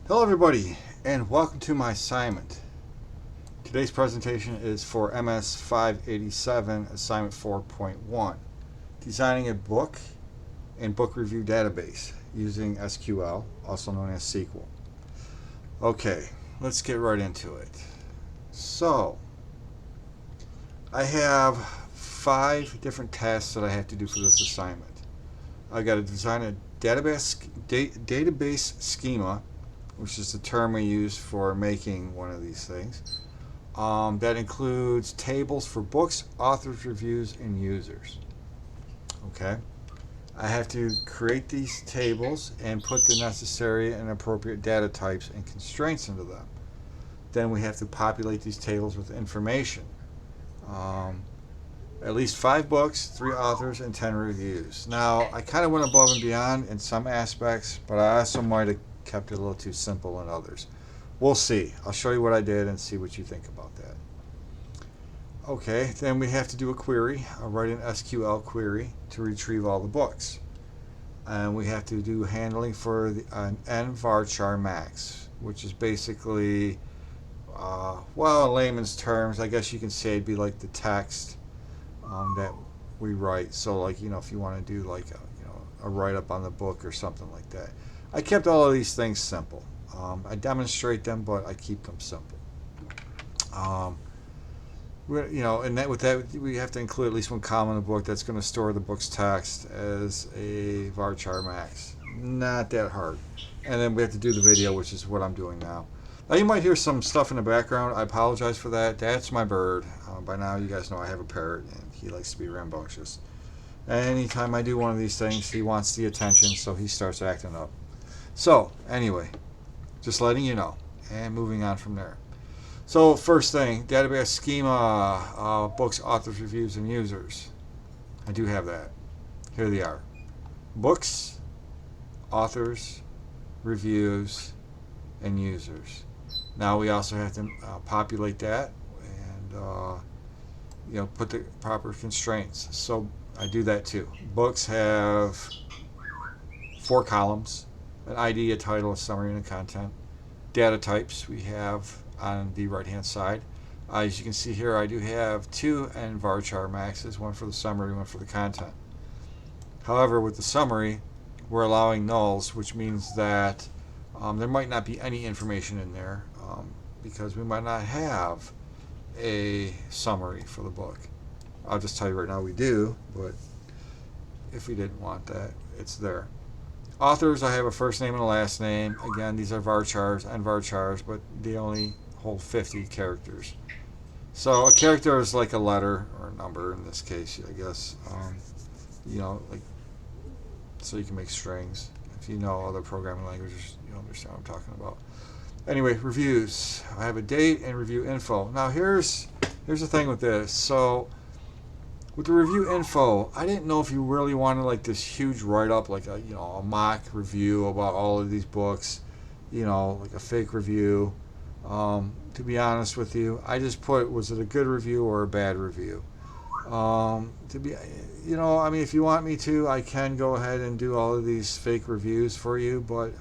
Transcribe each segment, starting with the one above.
Hello everybody and welcome to my assignment. Today's presentation is for MS587 Assignment 4.1, designing a book and book review database using SQL, also known as SQL. Okay, let's get right into it. So, I have 5 different tasks that I have to do for this assignment. I got to design a database schema, which is the term we use for making one of these things. That includes tables for books, authors, reviews, and users. Okay. I have to create these tables and put the necessary and appropriate data types and constraints into them. Then we have to populate these tables with information. At least 5 books, 3 authors, and 10 reviews. Now, I kind of went above and beyond in some aspects, but I also might have kept it a little too simple in others. We'll see. I'll show you what I did and see what you think about that. Okay, then we have to do a query. I'll write an SQL query to retrieve all the books. And we have to do handling for an n varchar max, which is basically, in layman's terms, I guess you can say it'd be like the text that we write. So, like, if you want to do like a write-up on the book or something like that. I kept all of these things simple. I demonstrate them, but I keep them simple. And with that, we have to include at least one column in the book that's going to store the book's text as a varchar max. Not that hard. And then we have to do the video, which is what I'm doing now. Now you might hear some stuff in the background. I apologize for that. That's my bird. By now you guys know I have a parrot, and he likes to be rambunctious. Anytime I do one of these things, he wants the attention, so he starts acting up. So, anyway, just letting you know, and moving on from there. So, first thing, database schema, books, authors, reviews, and users. I do have that. Here they are. Books, authors, reviews, and users. Now we also have to populate that and put the proper constraints. So I do that too. Books have 4 columns: an ID, a title, a summary, and a content. Data types we have on the right hand side. As you can see here, I do have 2 n varchar maxes, one for the summary, one for the content. However, with the summary, we're allowing nulls, which means that there might not be any information in there because we might not have a summary for the book. I'll just tell you right now we do, but if we didn't want that, it's there. Authors, I have a first name and a last name. Again, these are varchars and varchars, but they only hold 50 characters. So a character is like a letter or a number in this case, I guess. So you can make strings. If you know other programming languages, you understand what I'm talking about. Anyway, reviews. I have a date and review info. Now here's the thing with this. So with the review info, I didn't know if you really wanted like this huge write-up, like a mock review about all of these books, like a fake review. To be honest with you, I just put, was it a good review or a bad review? If you want me to, I can go ahead and do all of these fake reviews for you, but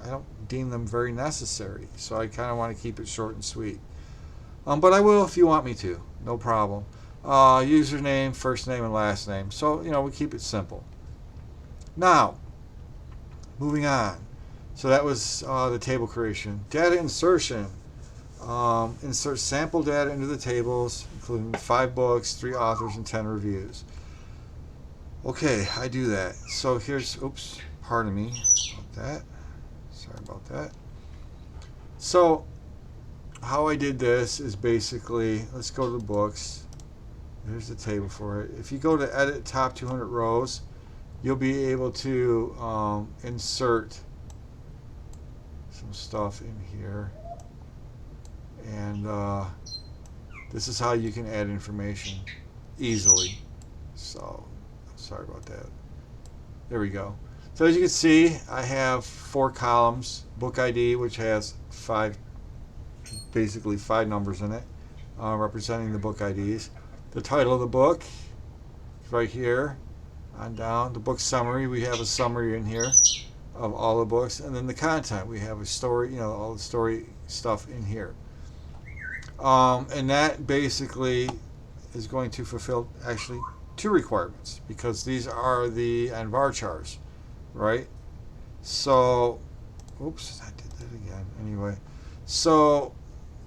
I don't deem them very necessary. So I kind of want to keep it short and sweet. But I will if you want me to, no problem. Username, first name, and last name. So, we keep it simple. Now, moving on. So that was the table creation. Data insertion. Insert sample data into the tables, including 5 books, 3 authors, and 10 reviews. Okay, I do that. So here's, pardon me about that. Sorry about that. So how I did this is basically, let's go to the books. Here's the table for it. If you go to edit top 200 rows, you'll be able to insert some stuff in here. And this is how you can add information easily. So, sorry about that. There we go. So as you can see, I have 4 columns. Book ID, which has 5 numbers in it, representing the book IDs. The title of the book, right here, on down. The book summary, we have a summary in here. of all the books, and then the content. We have a story, all the story stuff in here. And that basically is going to fulfill actually two requirements, because these are the varchars, right? So, oops, I did that again. Anyway, so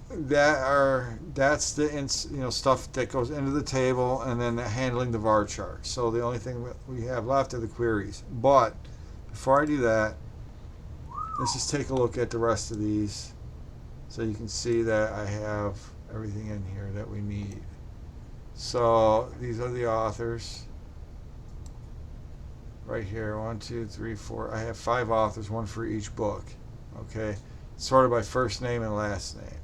that's the stuff that goes into the table, and then handling the varchar. So the only thing we have left are the queries. But before I do that, let's just take a look at the rest of these, so you can see that I have everything in here that we need. So these are the authors right here. 1, 2, 3, 4. I have 5 authors, one for each book. Okay, sorted by first name and last name.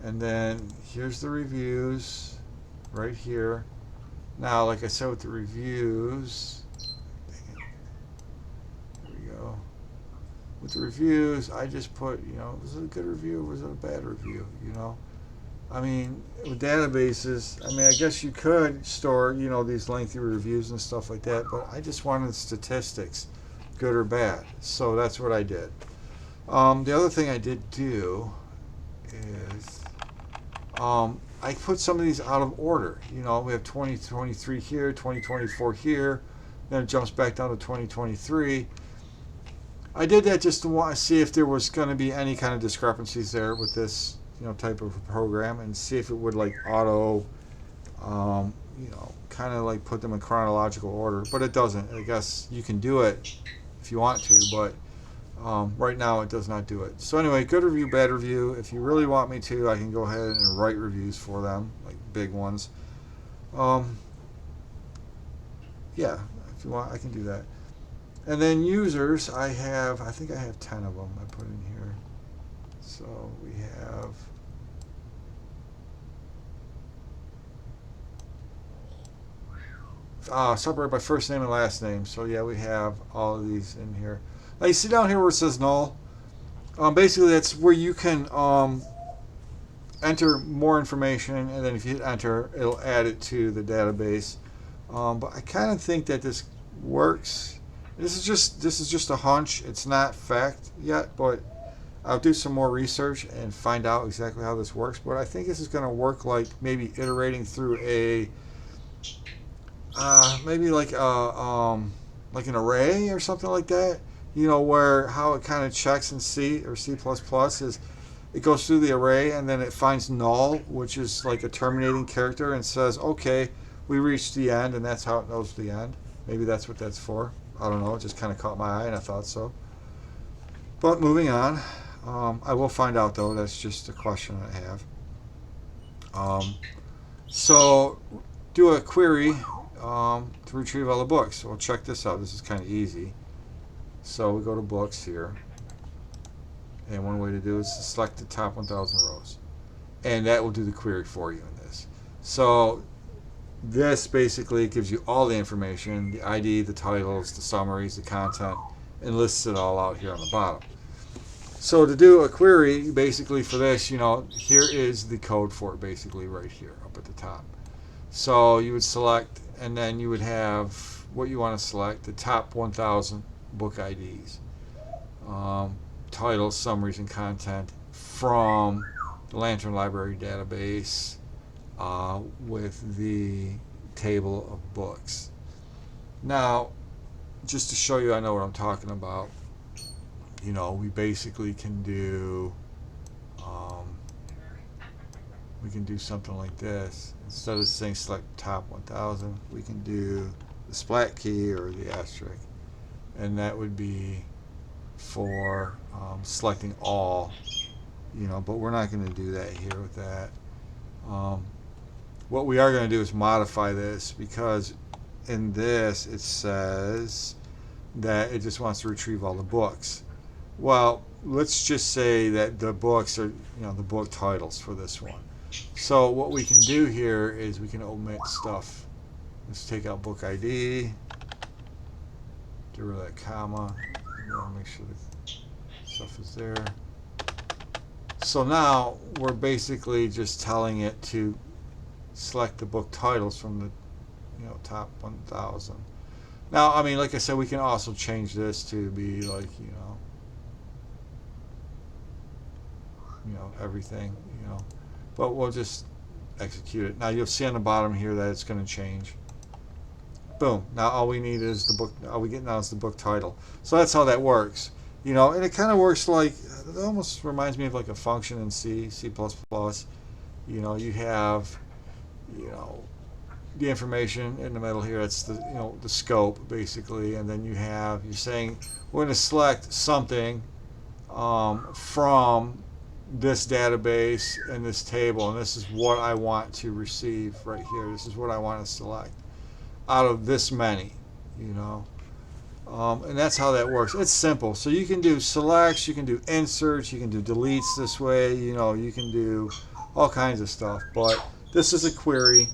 And then here's the reviews right here. Now, like I said with the reviews, there we go. With the reviews, I just put, was it a good review or was it a bad review? I mean, with databases, I guess you could store, these lengthy reviews and stuff like that, but I just wanted statistics, good or bad. So that's what I did. The other thing I did do is I put some of these out of order. We have 2023 here, 2024 here, then it jumps back down to 2023. I did that just to want to see if there was going to be any kind of discrepancies there with this, type of a program, and see if it would like auto, kind of like put them in chronological order. But it doesn't. I guess you can do it if you want to, but right now it does not do it. So anyway, good review, bad review. If you really want me to, I can go ahead and write reviews for them, like big ones. Yeah, if you want, I can do that. And then users, I think I have 10 of them I put in here. So we have separated by first name and last name. So yeah, we have all of these in here. Now you see down here where it says null. Basically, that's where you can enter more information, and then if you hit enter, it'll add it to the database. But I kind of think that this works. This is just a hunch. It's not fact yet, but I'll do some more research and find out exactly how this works. But I think this is going to work like maybe iterating through a maybe like an array or something like that. Where how it kind of checks in C or C++ is it goes through the array and then it finds null, which is like a terminating character, and says, okay, we reached the end, and that's how it knows the end. Maybe that's what that's for. I don't know. It just kind of caught my eye, and I thought so. But moving on, I will find out, though. That's just a question I have. So do a query to retrieve all the books. So we'll check this out. This is kind of easy. So we go to books here, and one way to do it is to select the top 1,000 rows, and that will do the query for you in this. So this basically gives you all the information, the ID, the titles, the summaries, the content, and lists it all out here on the bottom. So to do a query, basically for this, here is the code for it, basically right here up at the top. So you would select, and then you would have what you want to select, the top 1,000 book IDs, titles, summaries, and content from the Lantern Library database with the table of books. Now, just to show you I know what I'm talking about, we basically can do something like this. Instead of saying select top 1,000, we can do the splat key or the asterisk, and that would be for selecting all, but we're not going to do that here with that. What we are going to do is modify this, because in this it says that it just wants to retrieve all the books. Well, let's just say that the books are, the book titles for this one. So what we can do here is we can omit stuff. Let's take out book ID, get rid of that comma, and make sure the stuff is there. So now we're basically just telling it to select the book titles from the top 1,000. Now, I mean, like I said, we can also change this to be like, everything, but we'll just execute it. Now you'll see on the bottom here that it's going to change. Boom. Now all we need is the book. All we get now is the book title. So that's how that works. And it kind of works like, it almost reminds me of like a function in C, C++. You have, the information in the middle here. It's the scope basically, and then you're saying we're going to select something from this database and this table, and this is what I want to receive right here. This is what I want to select out of this many, and that's how that works. It's simple. So you can do selects, you can do inserts, you can do deletes this way, you can do all kinds of stuff. But this is a query.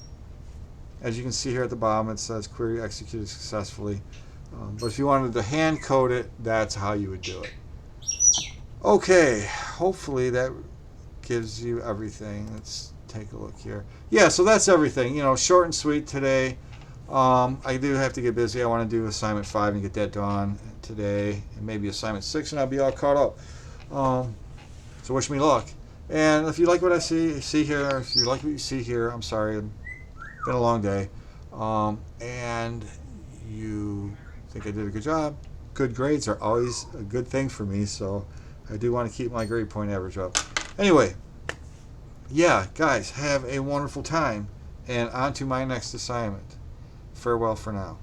As you can see here at the bottom, it says query executed successfully. But if you wanted to hand code it, that's how you would do it. Okay, hopefully that gives you everything. Let's take a look here. Yeah, so that's everything. Short and sweet today. I do have to get busy. I want to do assignment 5 and get that done today, and maybe assignment 6, and I'll be all caught up. So wish me luck. And if you like what I see here, if you like what you see here, I'm sorry, it's been a long day, and you think I did a good job. Good grades are always a good thing for me, so I do want to keep my grade point average up. Anyway, yeah, guys, have a wonderful time, and on to my next assignment. Farewell for now.